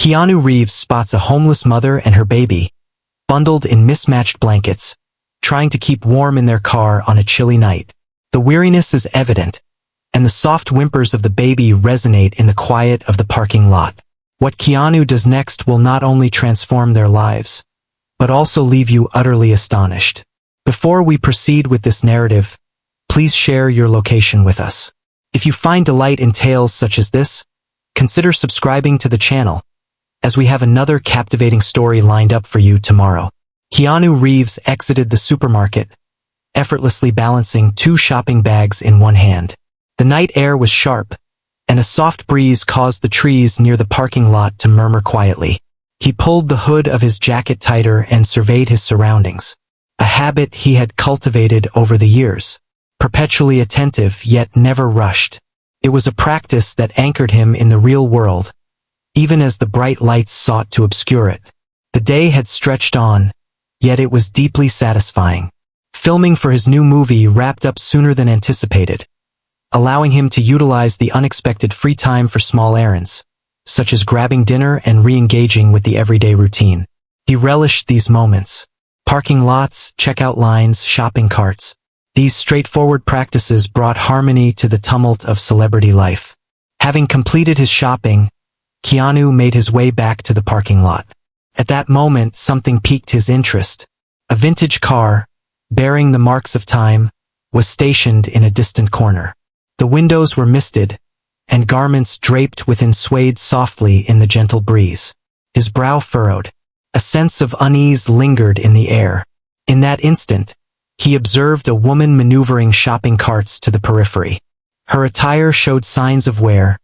Keanu Reeves spots a homeless mother and her baby, bundled in mismatched blankets, trying to keep warm in their car on a chilly night. The weariness is evident, and the soft whimpers of the baby resonate in the quiet of the parking lot. What Keanu does next will not only transform their lives, but also leave you utterly astonished. Before we proceed with this narrative, please share your location with us. If you find delight in tales such as this, consider subscribing to the channel, as we have another captivating story lined up for you tomorrow. Keanu Reeves exited the supermarket, effortlessly balancing 2 shopping bags in one hand. The night air was sharp, and a soft breeze caused the trees near the parking lot to murmur quietly. He pulled the hood of his jacket tighter and surveyed his surroundings, a habit he had cultivated over the years, perpetually attentive yet never rushed. It was a practice that anchored him in the real world, even as the bright lights sought to obscure it. The day had stretched on, yet it was deeply satisfying. Filming for his new movie wrapped up sooner than anticipated, allowing him to utilize the unexpected free time for small errands, such as grabbing dinner and re-engaging with the everyday routine. He relished these moments. Parking lots, checkout lines, shopping carts. These straightforward practices brought harmony to the tumult of celebrity life. Having completed his shopping, Keanu made his way back to the parking lot. At that moment, something piqued his interest. A vintage car, bearing the marks of time, was stationed in a distant corner. The windows were misted, and garments draped within swayed softly in the gentle breeze. His brow furrowed. A sense of unease lingered in the air. In that instant, he observed a woman maneuvering shopping carts to the periphery. Her attire showed signs of wear,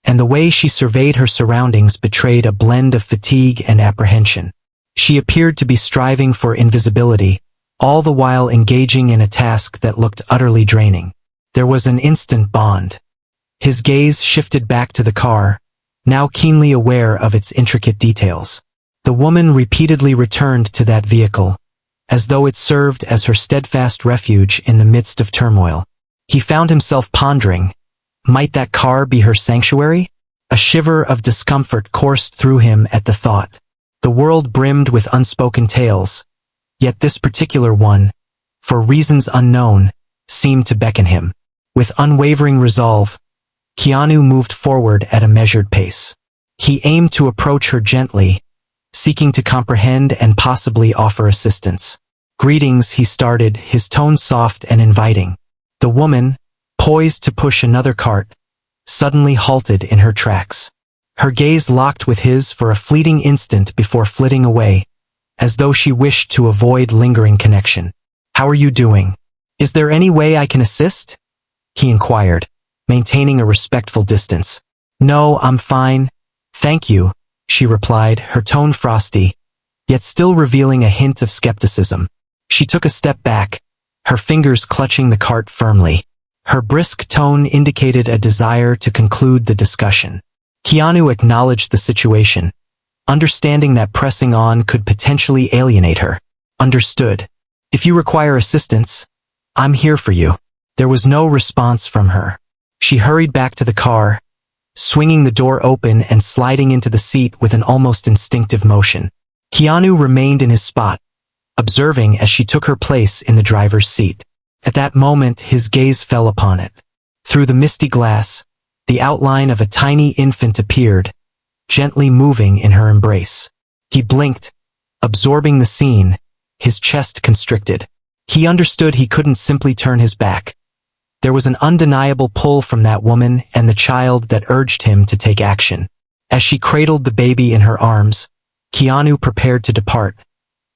and the way she surveyed her surroundings betrayed a blend of fatigue and apprehension. She appeared to be striving for invisibility, all the while engaging in a task that looked utterly draining. There was an instant bond. His gaze shifted back to the car, now keenly aware of its intricate details. The woman repeatedly returned to that vehicle, as though it served as her steadfast refuge in the midst of turmoil. He found himself pondering, might that car be her sanctuary? A shiver of discomfort coursed through him at the thought. The world brimmed with unspoken tales, yet this particular one, for reasons unknown, seemed to beckon him. With unwavering resolve, Keanu moved forward at a measured pace. He aimed to approach her gently, seeking to comprehend and possibly offer assistance. "Greetings," he started, his tone soft and inviting. The woman, poised to push another cart, suddenly halted in her tracks. Her gaze locked with his for a fleeting instant before flitting away, as though she wished to avoid lingering connection. "How are you doing? Is there any way I can assist?" he inquired, maintaining a respectful distance. "No, I'm fine, thank you," she replied, her tone frosty, yet still revealing a hint of skepticism. She took a step back, her fingers clutching the cart firmly. Her brisk tone indicated a desire to conclude the discussion. Keanu acknowledged the situation, understanding that pressing on could potentially alienate her. "Understood. If you require assistance, I'm here for you." There was no response from her. She hurried back to the car, swinging the door open and sliding into the seat with an almost instinctive motion. Keanu remained in his spot, observing as she took her place in the driver's seat. At that moment, his gaze fell upon it. Through the misty glass, the outline of a tiny infant appeared, gently moving in her embrace. He blinked, absorbing the scene, his chest constricted. He understood he couldn't simply turn his back. There was an undeniable pull from that woman and the child that urged him to take action. As she cradled the baby in her arms, Keanu prepared to depart,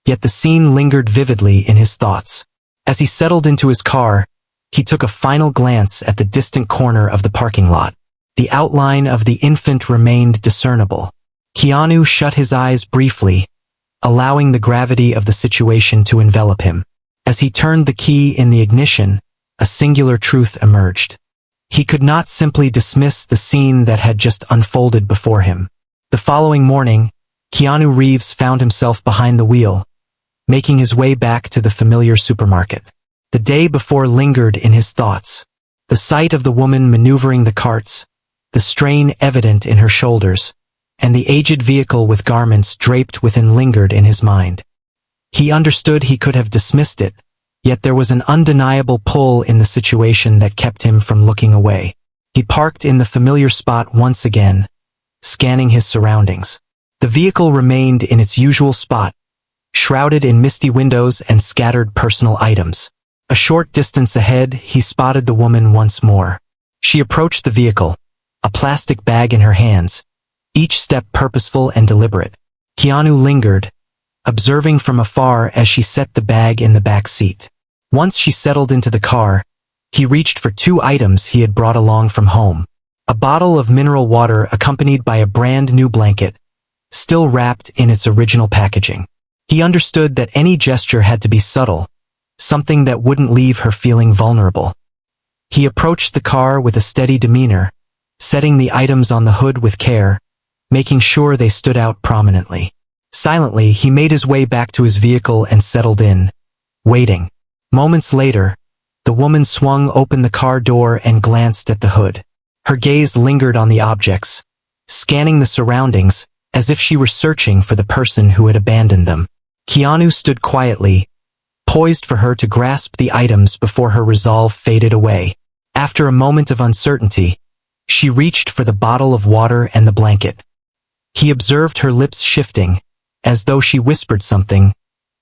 yet the scene lingered vividly in his thoughts. As he settled into his car, he took a final glance at the distant corner of the parking lot. The outline of the infant remained discernible. Keanu shut his eyes briefly, allowing the gravity of the situation to envelop him. As he turned the key in the ignition, a singular truth emerged. He could not simply dismiss the scene that had just unfolded before him. The following morning, Keanu Reeves found himself behind the wheel, making his way back to the familiar supermarket. The day before lingered in his thoughts. The sight of the woman maneuvering the carts, the strain evident in her shoulders, and the aged vehicle with garments draped within lingered in his mind. He understood he could have dismissed it, yet there was an undeniable pull in the situation that kept him from looking away. He parked in the familiar spot once again, scanning his surroundings. The vehicle remained in its usual spot, shrouded in misty windows and scattered personal items. A short distance ahead, he spotted the woman once more. She approached the vehicle, a plastic bag in her hands, each step purposeful and deliberate. Keanu lingered, observing from afar as she set the bag in the back seat. Once she settled into the car, he reached for two items he had brought along from home. A bottle of mineral water accompanied by a brand new blanket, still wrapped in its original packaging. He understood that any gesture had to be subtle, something that wouldn't leave her feeling vulnerable. He approached the car with a steady demeanor, setting the items on the hood with care, making sure they stood out prominently. Silently, he made his way back to his vehicle and settled in, waiting. Moments later, the woman swung open the car door and glanced at the hood. Her gaze lingered on the objects, scanning the surroundings as if she were searching for the person who had abandoned them. Keanu stood quietly, poised for her to grasp the items before her resolve faded away. After a moment of uncertainty, she reached for the bottle of water and the blanket. He observed her lips shifting, as though she whispered something,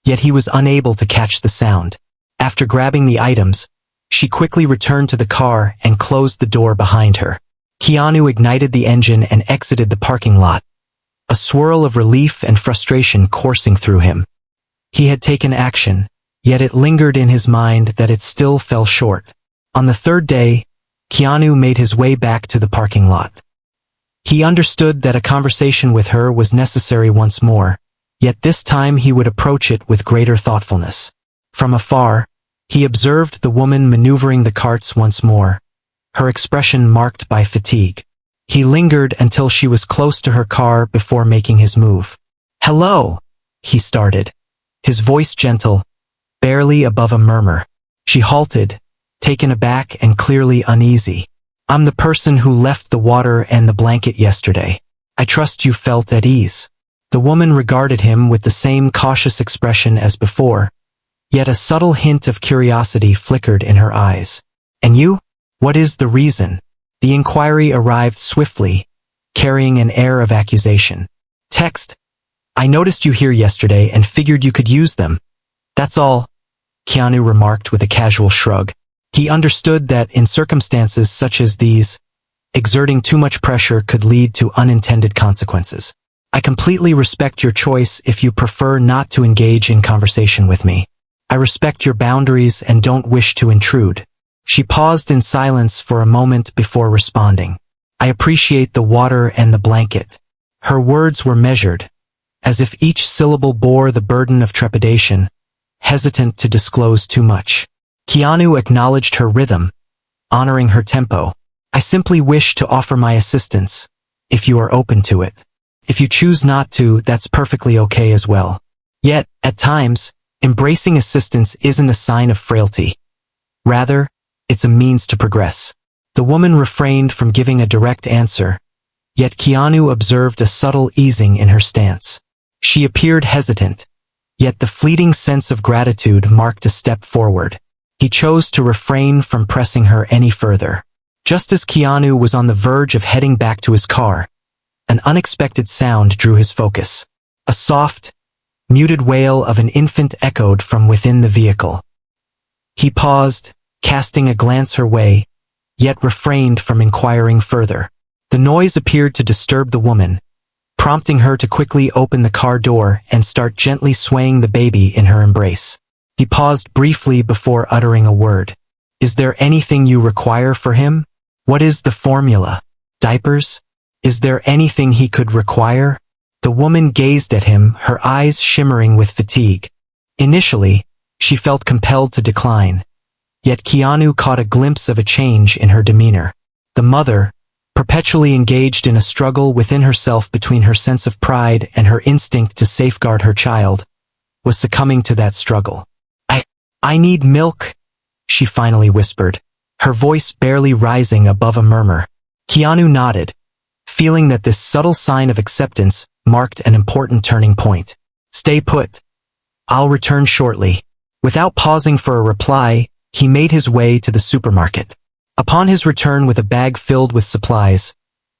yet he was unable to catch the sound. After grabbing the items, she quickly returned to the car and closed the door behind her. Keanu ignited the engine and exited the parking lot, a swirl of relief and frustration coursing through him. He had taken action, yet it lingered in his mind that it still fell short. On the third day, Keanu made his way back to the parking lot. He understood that a conversation with her was necessary once more, yet this time he would approach it with greater thoughtfulness. From afar, he observed the woman maneuvering the carts once more, her expression marked by fatigue. He lingered until she was close to her car before making his move. "Hello," he started, his voice gentle, barely above a murmur. She halted, taken aback and clearly uneasy. "I'm the person who left the water and the blanket yesterday. I trust you felt at ease." The woman regarded him with the same cautious expression as before, yet a subtle hint of curiosity flickered in her eyes. "And you? What is the reason?" The inquiry arrived swiftly, carrying an air of accusation. "Text. I noticed you here yesterday and figured you could use them. That's all," Keanu remarked with a casual shrug. He understood that in circumstances such as these, exerting too much pressure could lead to unintended consequences. "I completely respect your choice if you prefer not to engage in conversation with me. I respect your boundaries and don't wish to intrude." She paused in silence for a moment before responding. "I appreciate the water and the blanket." Her words were measured, as if each syllable bore the burden of trepidation, hesitant to disclose too much. Keanu acknowledged her rhythm, honoring her tempo. "I simply wish to offer my assistance, if you are open to it. If you choose not to, that's perfectly okay as well." Yet, at times, embracing assistance isn't a sign of frailty. Rather, it's a means to progress. The woman refrained from giving a direct answer, yet Keanu observed a subtle easing in her stance. She appeared hesitant, yet the fleeting sense of gratitude marked a step forward. He chose to refrain from pressing her any further. Just as Keanu was on the verge of heading back to his car, an unexpected sound drew his focus. A soft, muted wail of an infant echoed from within the vehicle. He paused, casting a glance her way, yet refrained from inquiring further. The noise appeared to disturb the woman, prompting her to quickly open the car door and start gently swaying the baby in her embrace. He paused briefly before uttering a word. "Is there anything you require for him? What is the formula? Diapers? Is there anything he could require?" The woman gazed at him, her eyes shimmering with fatigue. Initially, she felt compelled to decline, yet Keanu caught a glimpse of a change in her demeanor. The mother, perpetually engaged in a struggle within herself between her sense of pride and her instinct to safeguard her child, was succumbing to that struggle. I need milk," she finally whispered, her voice barely rising above a murmur. Keanu nodded, feeling that this subtle sign of acceptance marked an important turning point. "Stay put. I'll return shortly." Without pausing for a reply, he made his way to the supermarket. Upon his return with a bag filled with supplies,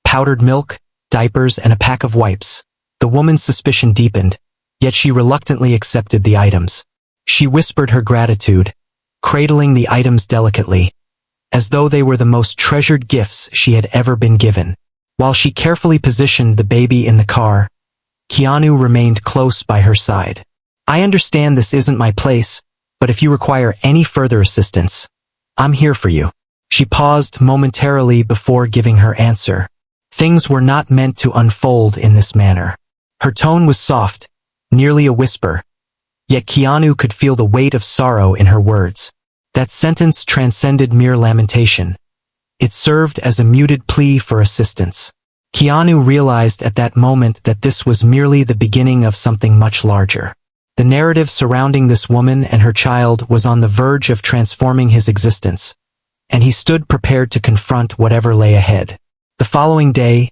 powdered milk, diapers, and a pack of wipes, the woman's suspicion deepened, yet she reluctantly accepted the items. She whispered her gratitude, cradling the items delicately, as though they were the most treasured gifts she had ever been given. While she carefully positioned the baby in the car, Keanu remained close by her side. "I understand this isn't my place, but if you require any further assistance, I'm here for you." She paused momentarily before giving her answer. Things were not meant to unfold in this manner. Her tone was soft, nearly a whisper, yet Keanu could feel the weight of sorrow in her words. That sentence transcended mere lamentation. It served as a muted plea for assistance. Keanu realized at that moment that this was merely the beginning of something much larger. The narrative surrounding this woman and her child was on the verge of transforming his existence, and he stood prepared to confront whatever lay ahead. The following day,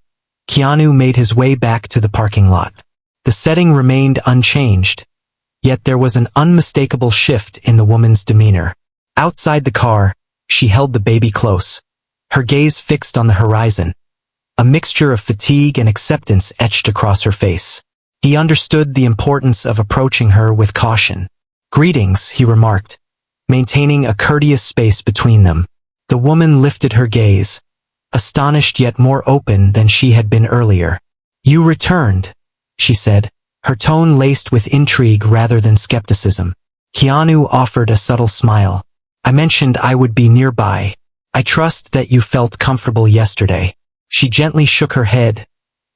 Keanu made his way back to the parking lot. The setting remained unchanged, yet there was an unmistakable shift in the woman's demeanor. Outside the car, she held the baby close, her gaze fixed on the horizon. A mixture of fatigue and acceptance etched across her face. He understood the importance of approaching her with caution. "Greetings," he remarked, maintaining a courteous space between them. The woman lifted her gaze, astonished yet more open than she had been earlier. "You returned," she said, her tone laced with intrigue rather than skepticism. Keanu offered a subtle smile. "I mentioned I would be nearby. I trust that you felt comfortable yesterday." She gently shook her head,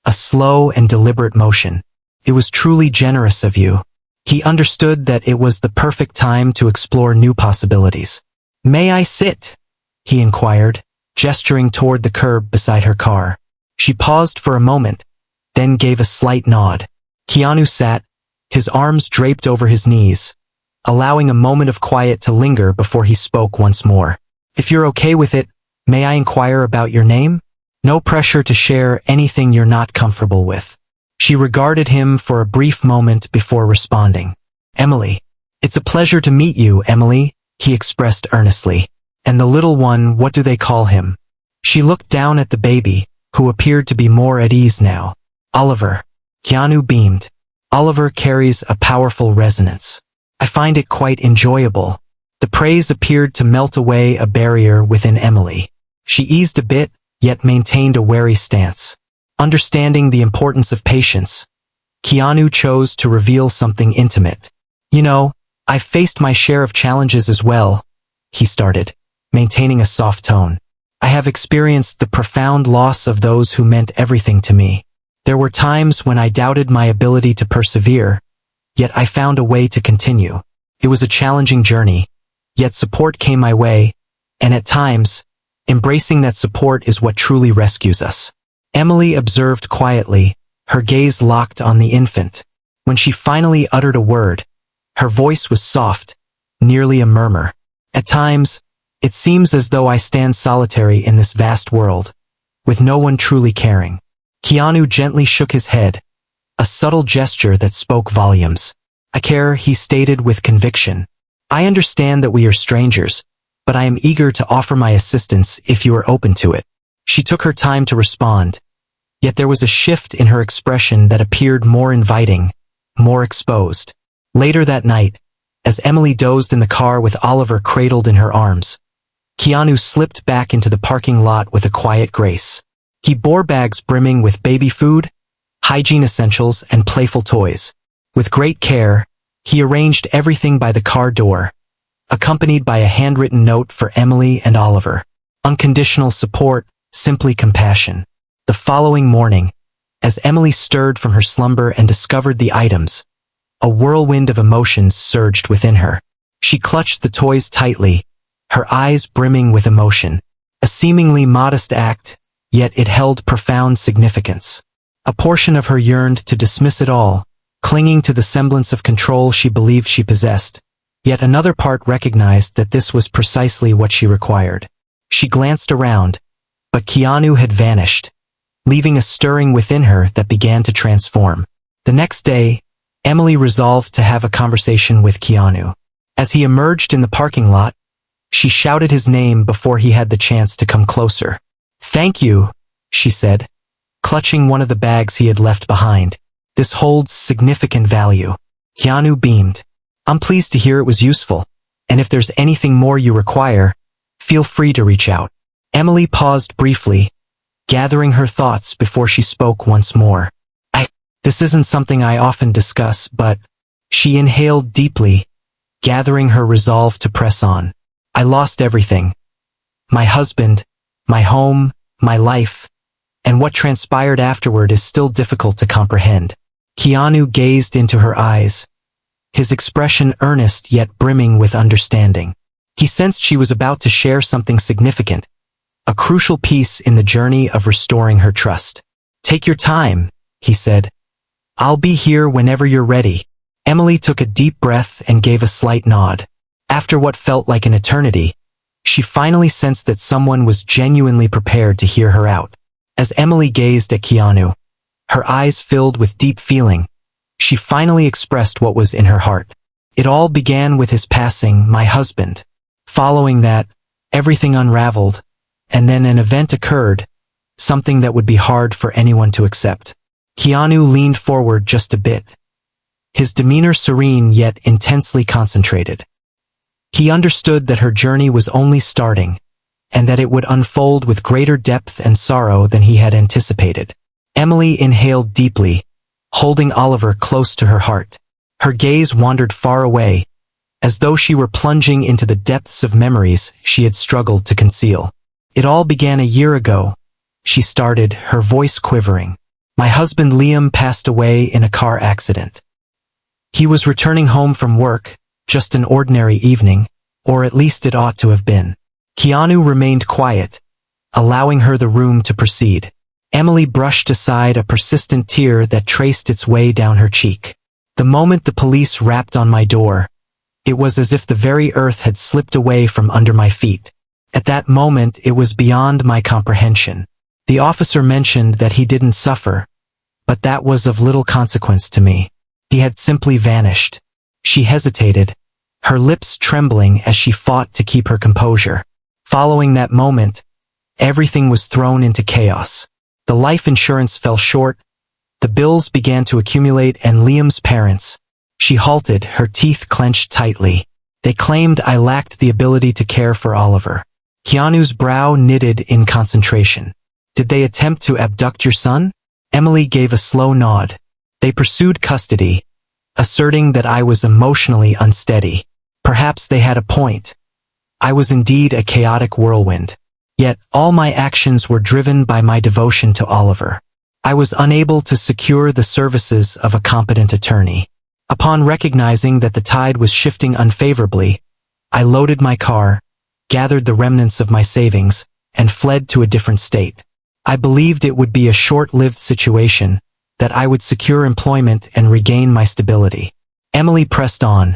a slow and deliberate motion. "It was truly generous of you." He understood that it was the perfect time to explore new possibilities. "May I sit?" he inquired, gesturing toward the curb beside her car. She paused for a moment, then gave a slight nod. Keanu sat, his arms draped over his knees, allowing a moment of quiet to linger before he spoke once more. "If you're okay with it, may I inquire about your name? No pressure to share anything you're not comfortable with." She regarded him for a brief moment before responding. "Emily." "It's a pleasure to meet you, Emily," he expressed earnestly. "And the little one, what do they call him?" She looked down at the baby, who appeared to be more at ease now. "Oliver." Keanu beamed. "Oliver carries a powerful resonance. I find it quite enjoyable." The praise appeared to melt away a barrier within Emily. She eased a bit, yet maintained a wary stance. Understanding the importance of patience, Keanu chose to reveal something intimate. "You know, I've faced my share of challenges as well," he started, maintaining a soft tone. "I have experienced the profound loss of those who meant everything to me. There were times when I doubted my ability to persevere, yet I found a way to continue. It was a challenging journey, yet support came my way, and at times, embracing that support is what truly rescues us." Emily observed quietly, her gaze locked on the infant. When she finally uttered a word, her voice was soft, nearly a murmur. "At times, it seems as though I stand solitary in this vast world, with no one truly caring." Keanu gently shook his head, a subtle gesture that spoke volumes. "I care," he stated with conviction. "I understand that we are strangers, but I am eager to offer my assistance if you are open to it." She took her time to respond, yet there was a shift in her expression that appeared more inviting, more exposed. Later that night, as Emily dozed in the car with Oliver cradled in her arms, Keanu slipped back into the parking lot with a quiet grace. He bore bags brimming with baby food, hygiene essentials, and playful toys. With great care, he arranged everything by the car door, accompanied by a handwritten note for Emily and Oliver. Unconditional support, simply compassion. The following morning, as Emily stirred from her slumber and discovered the items, a whirlwind of emotions surged within her. She clutched the toys tightly, her eyes brimming with emotion. A seemingly modest act, yet it held profound significance. A portion of her yearned to dismiss it all, clinging to the semblance of control she believed she possessed. Yet another part recognized that this was precisely what she required. She glanced around, but Keanu had vanished, leaving a stirring within her that began to transform. The next day, Emily resolved to have a conversation with Keanu. As he emerged in the parking lot, she shouted his name before he had the chance to come closer. "Thank you," she said, clutching one of the bags he had left behind. "This holds significant value." Keanu beamed. "I'm pleased to hear it was useful, and if there's anything more you require, feel free to reach out." Emily paused briefly, gathering her thoughts before she spoke once more. This isn't something I often discuss, but..." She inhaled deeply, gathering her resolve to press on. "I lost everything. My husband, my home, my life, and what transpired afterward is still difficult to comprehend." Keanu gazed into her eyes, his expression earnest yet brimming with understanding. He sensed she was about to share something significant, a crucial piece in the journey of restoring her trust. "Take your time," he said. "I'll be here whenever you're ready." Emily took a deep breath and gave a slight nod. After what felt like an eternity, she finally sensed that someone was genuinely prepared to hear her out. As Emily gazed at Keanu, her eyes filled with deep feeling, she finally expressed what was in her heart. "It all began with his passing, my husband. Following that, everything unraveled, and then an event occurred, something that would be hard for anyone to accept." Keanu leaned forward just a bit, his demeanor serene yet intensely concentrated. He understood that her journey was only starting, and that it would unfold with greater depth and sorrow than he had anticipated. Emily inhaled deeply, holding Oliver close to her heart. Her gaze wandered far away, as though she were plunging into the depths of memories she had struggled to conceal. "It all began a year ago," she started, her voice quivering. "My husband Liam passed away in a car accident. He was returning home from work, just an ordinary evening, or at least it ought to have been." Keanu remained quiet, allowing her the room to proceed. Emily brushed aside a persistent tear that traced its way down her cheek. "The moment the police rapped on my door, it was as if the very earth had slipped away from under my feet. At that moment it was beyond my comprehension. The officer mentioned that he didn't suffer, but that was of little consequence to me. He had simply vanished." She hesitated, her lips trembling as she fought to keep her composure. Following that moment, everything was thrown into chaos. The life insurance fell short, the bills began to accumulate, and Liam's parents. She halted, her teeth clenched tightly. "They claimed I lacked the ability to care for Oliver." Keanu's brow knitted in concentration. "Did they attempt to abduct your son?" Emily gave a slow nod. "They pursued custody, asserting that I was emotionally unsteady. Perhaps they had a point. I was indeed a chaotic whirlwind. Yet all my actions were driven by my devotion to Oliver. I was unable to secure the services of a competent attorney. Upon recognizing that the tide was shifting unfavorably, I loaded my car, gathered the remnants of my savings, and fled to a different state. I believed it would be a short-lived situation, that I would secure employment and regain my stability." Emily pressed on,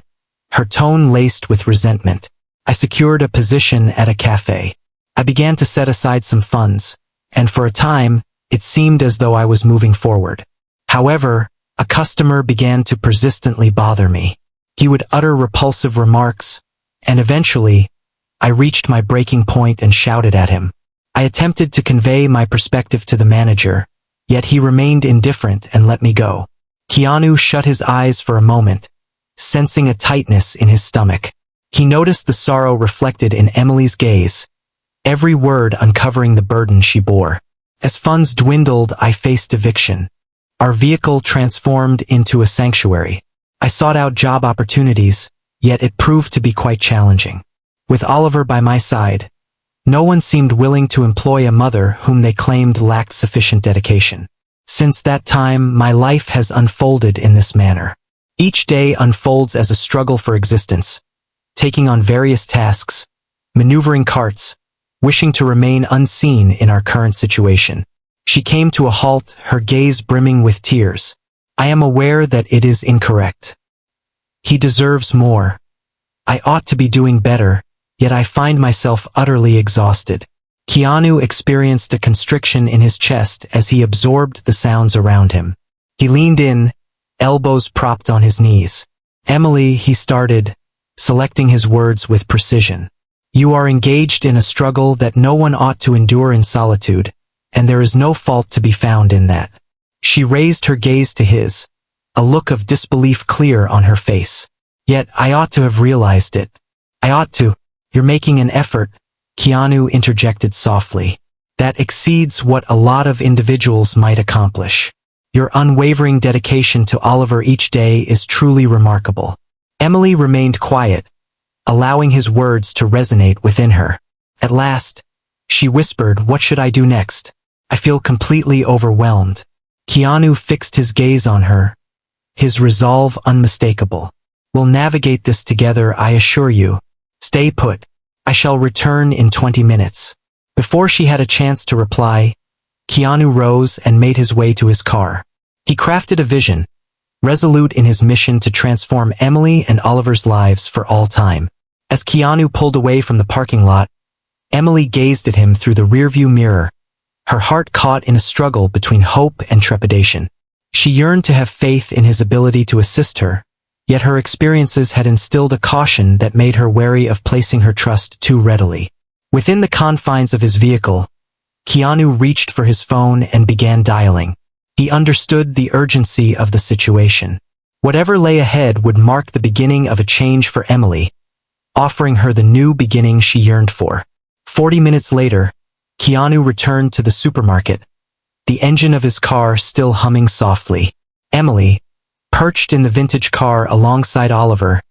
her tone laced with resentment. "I secured a position at a cafe. I began to set aside some funds, and for a time, it seemed as though I was moving forward. However, a customer began to persistently bother me. He would utter repulsive remarks, and eventually, I reached my breaking point and shouted at him. I attempted to convey my perspective to the manager, yet he remained indifferent and let me go." Keanu shut his eyes for a moment, sensing a tightness in his stomach. He noticed the sorrow reflected in Emily's gaze, every word uncovering the burden she bore. As funds dwindled, I faced eviction. Our vehicle transformed into a sanctuary. I sought out job opportunities, yet it proved to be quite challenging. With Oliver by my side, no one seemed willing to employ a mother whom they claimed lacked sufficient dedication. Since that time, my life has unfolded in this manner. Each day unfolds as a struggle for existence, taking on various tasks, maneuvering carts, wishing to remain unseen in our current situation. She came to a halt, her gaze brimming with tears. I am aware that it is incorrect. He deserves more. I ought to be doing better, yet I find myself utterly exhausted. Keanu experienced a constriction in his chest as he absorbed the sounds around him. He leaned in, elbows propped on his knees. "Emily," he started, selecting his words with precision. "You are engaged in a struggle that no one ought to endure in solitude, and there is no fault to be found in that." She raised her gaze to his, a look of disbelief clear on her face. "Yet I ought to have realized it. I ought to." "You're making an effort," Keanu interjected softly. "That exceeds what a lot of individuals might accomplish. Your unwavering dedication to Oliver each day is truly remarkable." Emily remained quiet, allowing his words to resonate within her. At last, she whispered, "What should I do next? I feel completely overwhelmed." Keanu fixed his gaze on her, his resolve unmistakable. "We'll navigate this together, I assure you. Stay put. I shall return in 20 minutes." Before she had a chance to reply, Keanu rose and made his way to his car. He crafted a vision, resolute in his mission to transform Emily and Oliver's lives for all time. As Keanu pulled away from the parking lot, Emily gazed at him through the rearview mirror, her heart caught in a struggle between hope and trepidation. She yearned to have faith in his ability to assist her, yet her experiences had instilled a caution that made her wary of placing her trust too readily. Within the confines of his vehicle, Keanu reached for his phone and began dialing. He understood the urgency of the situation. Whatever lay ahead would mark the beginning of a change for Emily, offering her the new beginning she yearned for. 40 minutes later, Keanu returned to the supermarket, the engine of his car still humming softly. Emily, perched in the vintage car alongside Oliver,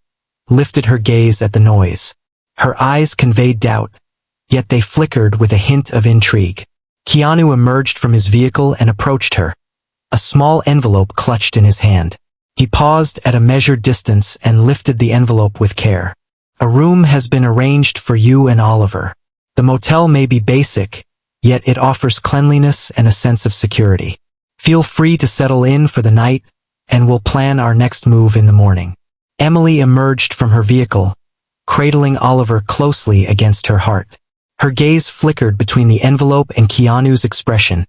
lifted her gaze at the noise. Her eyes conveyed doubt, yet they flickered with a hint of intrigue. Keanu emerged from his vehicle and approached her, a small envelope clutched in his hand. He paused at a measured distance and lifted the envelope with care. "A room has been arranged for you and Oliver. The motel may be basic, yet it offers cleanliness and a sense of security. Feel free to settle in for the night, and we'll plan our next move in the morning." Emily emerged from her vehicle, cradling Oliver closely against her heart. Her gaze flickered between the envelope and Keanu's expression,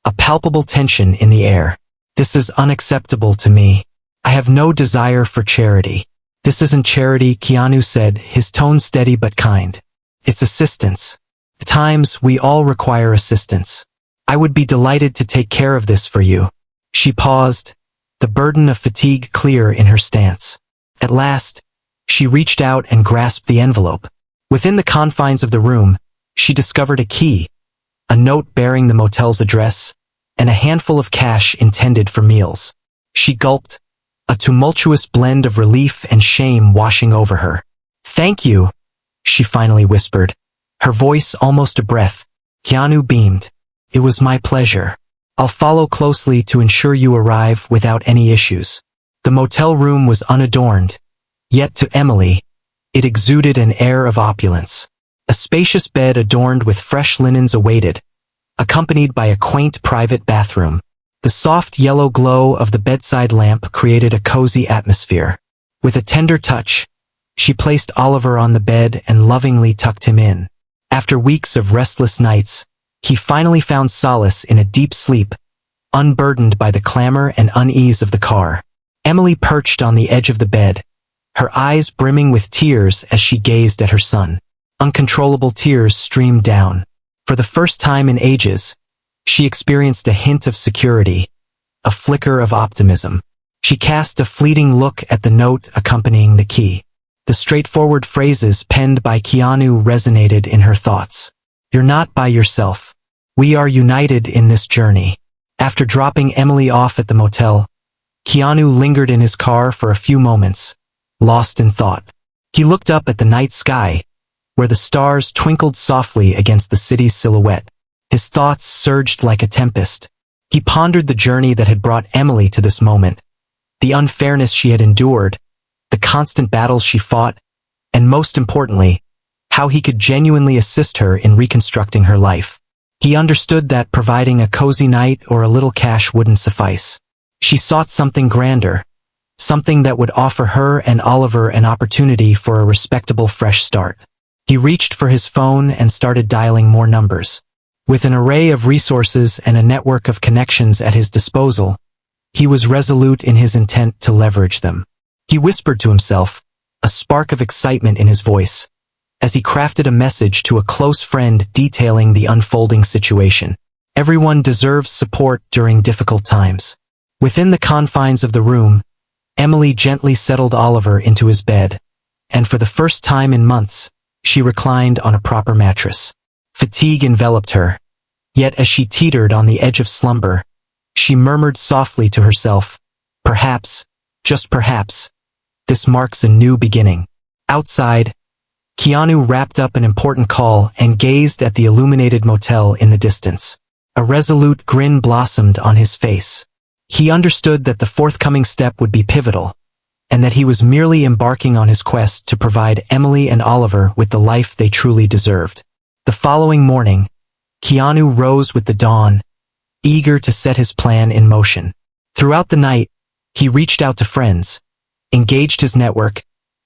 a palpable tension in the air. "This is unacceptable to me. I have no desire for charity." "This isn't charity," Keanu said, his tone steady but kind. "It's assistance. At times, we all require assistance. I would be delighted to take care of this for you." She paused, the burden of fatigue clear in her stance. At last, she reached out and grasped the envelope. Within the confines of the room, she discovered a key, a note bearing the motel's address, and a handful of cash intended for meals. She gulped, a tumultuous blend of relief and shame washing over her. "Thank you," she finally whispered, her voice almost a breath. Keanu beamed. "It was my pleasure. I'll follow closely to ensure you arrive without any issues." The motel room was unadorned, yet to Emily, it exuded an air of opulence. A spacious bed adorned with fresh linens awaited, accompanied by a quaint private bathroom. The soft yellow glow of the bedside lamp created a cozy atmosphere. With a tender touch, she placed Oliver on the bed and lovingly tucked him in. After weeks of restless nights, he finally found solace in a deep sleep, unburdened by the clamor and unease of the car. Emily perched on the edge of the bed, her eyes brimming with tears as she gazed at her son. Uncontrollable tears streamed down. For the first time in ages, she experienced a hint of security, a flicker of optimism. She cast a fleeting look at the note accompanying the key. The straightforward phrases penned by Keanu resonated in her thoughts. "You're not by yourself. We are united in this journey." After dropping Emily off at the motel, Keanu lingered in his car for a few moments, lost in thought. He looked up at the night sky, where the stars twinkled softly against the city's silhouette. His thoughts surged like a tempest. He pondered the journey that had brought Emily to this moment, the unfairness she had endured, the constant battles she fought, and most importantly, how he could genuinely assist her in reconstructing her life. He understood that providing a cozy night or a little cash wouldn't suffice. She sought something grander, something that would offer her and Oliver an opportunity for a respectable fresh start. He reached for his phone and started dialing more numbers. With an array of resources and a network of connections at his disposal, he was resolute in his intent to leverage them. He whispered to himself, a spark of excitement in his voice, as he crafted a message to a close friend detailing the unfolding situation. Everyone deserves support during difficult times. Within the confines of the room, Emily gently settled Oliver into his bed, and for the first time in months, she reclined on a proper mattress. Fatigue enveloped her, yet as she teetered on the edge of slumber, she murmured softly to herself, perhaps, just perhaps, this marks a new beginning. Outside, Keanu wrapped up an important call and gazed at the illuminated motel in the distance. A resolute grin blossomed on his face. He understood that the forthcoming step would be pivotal, and that he was merely embarking on his quest to provide Emily and Oliver with the life they truly deserved. The following morning, Keanu rose with the dawn, eager to set his plan in motion. Throughout the night, he reached out to friends, engaged his network,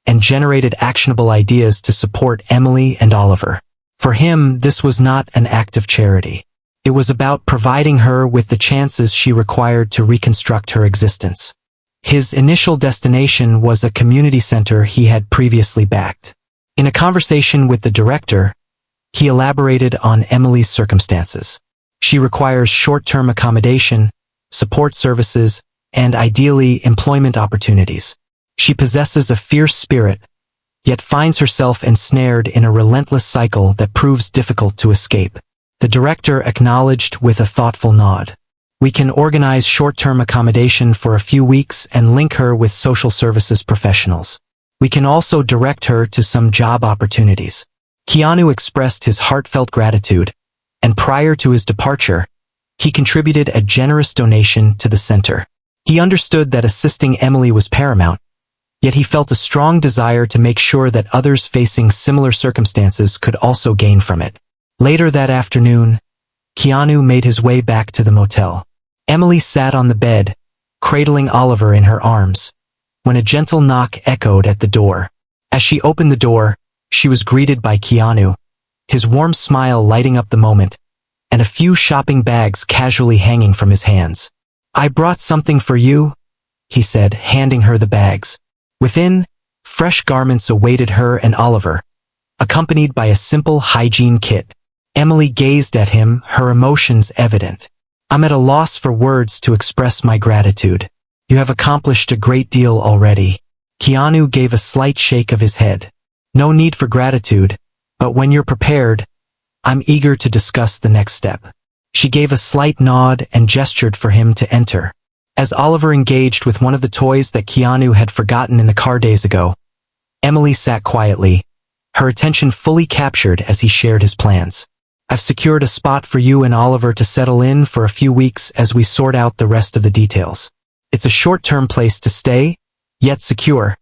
and generated actionable ideas to support Emily and Oliver. For him, this was not an act of charity. It was about providing her with the chances she required to reconstruct her existence. His initial destination was a community center he had previously backed. In a conversation with the director, he elaborated on Emily's circumstances. She requires short-term accommodation, support services, and ideally employment opportunities. She possesses a fierce spirit, yet finds herself ensnared in a relentless cycle that proves difficult to escape. The director acknowledged with a thoughtful nod. We can organize short-term accommodation for a few weeks and link her with social services professionals. We can also direct her to some job opportunities. Keanu expressed his heartfelt gratitude, and prior to his departure, he contributed a generous donation to the center. He understood that assisting Emily was paramount, yet he felt a strong desire to make sure that others facing similar circumstances could also gain from it. Later that afternoon, Keanu made his way back to the motel. Emily sat on the bed, cradling Oliver in her arms, when a gentle knock echoed at the door. As she opened the door, she was greeted by Keanu, his warm smile lighting up the moment, and a few shopping bags casually hanging from his hands. I brought something for you, he said, handing her the bags. Within, fresh garments awaited her and Oliver, accompanied by a simple hygiene kit. Emily gazed at him, her emotions evident. I'm at a loss for words to express my gratitude. You have accomplished a great deal already. Keanu gave a slight shake of his head. No need for gratitude, but when you're prepared, I'm eager to discuss the next step. She gave a slight nod and gestured for him to enter. As Oliver engaged with one of the toys that Keanu had forgotten in the car days ago, Emily sat quietly, her attention fully captured as he shared his plans. I've secured a spot for you and Oliver to settle in for a few weeks as we sort out the rest of the details. It's a short-term place to stay, yet secure,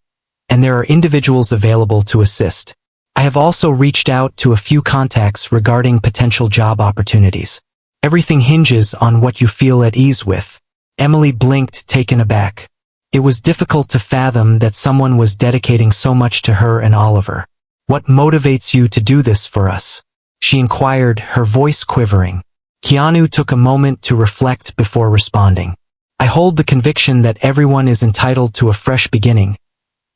and there are individuals available to assist. I have also reached out to a few contacts regarding potential job opportunities. Everything hinges on what you feel at ease with. Emily blinked, taken aback. It was difficult to fathom that someone was dedicating so much to her and Oliver. What motivates you to do this for us? She inquired, her voice quivering. Keanu took a moment to reflect before responding. I hold the conviction that everyone is entitled to a fresh beginning,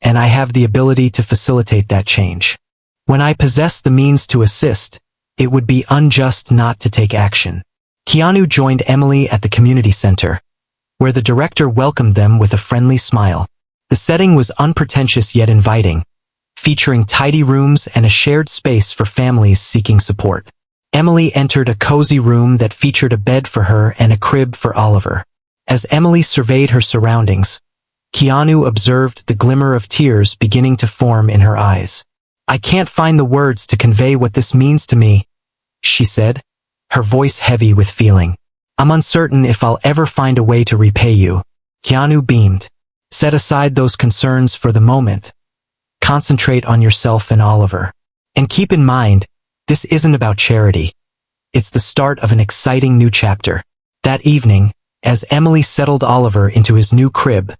and I have the ability to facilitate that change. When I possess the means to assist, it would be unjust not to take action. Keanu joined Emily at the community center, where the director welcomed them with a friendly smile. The setting was unpretentious yet inviting, featuring tidy rooms and a shared space for families seeking support. Emily entered a cozy room that featured a bed for her and a crib for Oliver. As Emily surveyed her surroundings, Keanu observed the glimmer of tears beginning to form in her eyes. I can't find the words to convey what this means to me, she said, her voice heavy with feeling. I'm uncertain if I'll ever find a way to repay you. Keanu beamed. Set aside those concerns for the moment. Concentrate on yourself and Oliver. And keep in mind, this isn't about charity. It's the start of an exciting new chapter. That evening, as Emily settled Oliver into his new crib,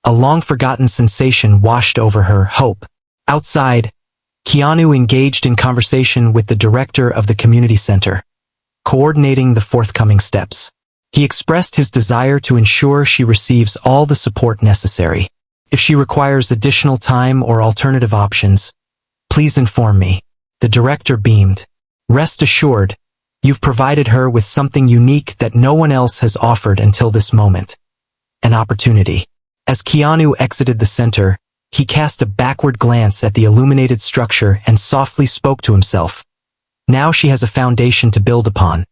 a long-forgotten sensation washed over her, hope. Outside, Keanu engaged in conversation with the director of the community center, coordinating the forthcoming steps. He expressed his desire to ensure she receives all the support necessary. If she requires additional time or alternative options, please inform me. The director beamed. Rest assured, you've provided her with something unique that no one else has offered until this moment. An opportunity. As Keanu exited the center, he cast a backward glance at the illuminated structure and softly spoke to himself. Now she has a foundation to build upon.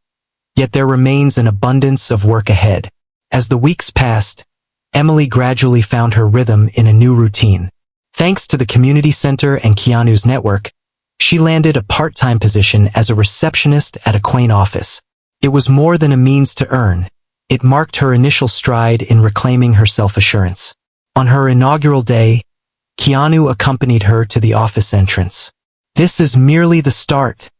Yet there remains an abundance of work ahead. As the weeks passed, Emily gradually found her rhythm in a new routine. Thanks to the community center and Keanu's network, she landed a part-time position as a receptionist at a quaint office. It was more than a means to earn. It marked her initial stride in reclaiming her self-assurance. On her inaugural day, Keanu accompanied her to the office entrance. "This is merely the start,"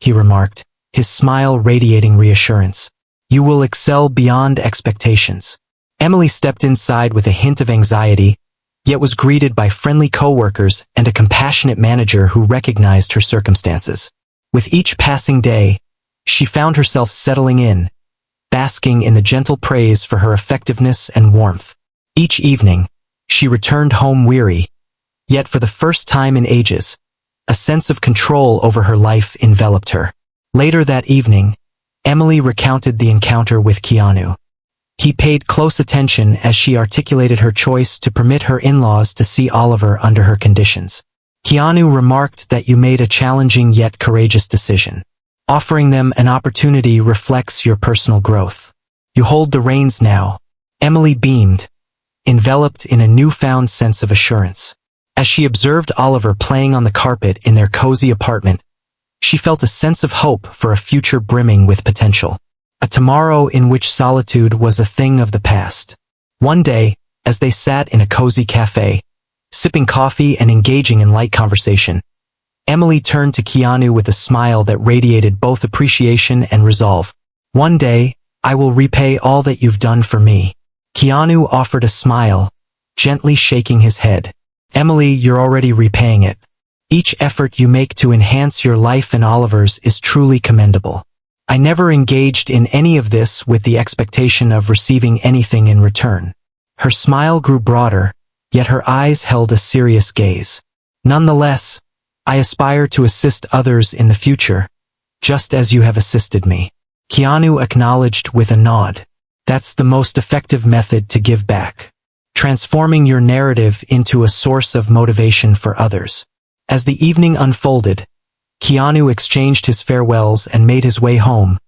he remarked, his smile radiating reassurance. "You will excel beyond expectations." Emily stepped inside with a hint of anxiety, yet was greeted by friendly coworkers and a compassionate manager who recognized her circumstances. With each passing day, she found herself settling in, basking in the gentle praise for her effectiveness and warmth. Each evening, she returned home weary, yet for the first time in ages, a sense of control over her life enveloped her. Later that evening, Emily recounted the encounter with Keanu. He paid close attention as she articulated her choice to permit her in-laws to see Oliver under her conditions. Keanu remarked that you made a challenging yet courageous decision. Offering them an opportunity reflects your personal growth. You hold the reins now. Emily beamed, enveloped in a newfound sense of assurance. As she observed Oliver playing on the carpet in their cozy apartment, she felt a sense of hope for a future brimming with potential. A tomorrow in which solitude was a thing of the past. One day, as they sat in a cozy cafe, sipping coffee and engaging in light conversation, Emily turned to Keanu with a smile that radiated both appreciation and resolve. "One day, I will repay all that you've done for me." Keanu offered a smile, gently shaking his head. "Emily, you're already repaying it. Each effort you make to enhance your life and Oliver's is truly commendable. I never engaged in any of this with the expectation of receiving anything in return." Her smile grew broader, yet her eyes held a serious gaze. "Nonetheless, I aspire to assist others in the future, just as you have assisted me." Keanu acknowledged with a nod. "That's the most effective method to give back. Transforming your narrative into a source of motivation for others." As the evening unfolded, Keanu exchanged his farewells and made his way home,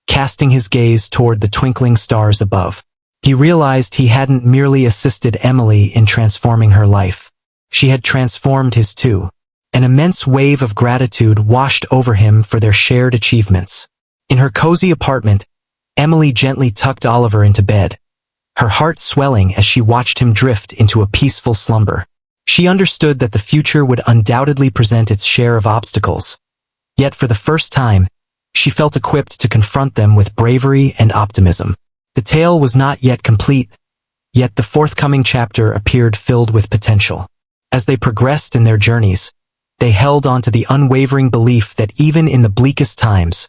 casting his gaze toward the twinkling stars above. He realized he hadn't merely assisted Emily in transforming her life. She had transformed his too. An immense wave of gratitude washed over him for their shared achievements. In her cozy apartment, Emily gently tucked Oliver into bed, her heart swelling as she watched him drift into a peaceful slumber. She understood that the future would undoubtedly present its share of obstacles. Yet for the first time, she felt equipped to confront them with bravery and optimism. The tale was not yet complete, yet the forthcoming chapter appeared filled with potential. As they progressed in their journeys, they held on to the unwavering belief that even in the bleakest times,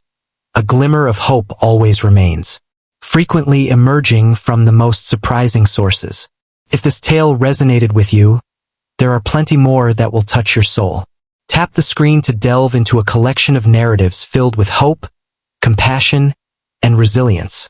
a glimmer of hope always remains, frequently emerging from the most surprising sources. If this tale resonated with you, there are plenty more that will touch your soul. Tap the screen to delve into a collection of narratives filled with hope, compassion, and resilience.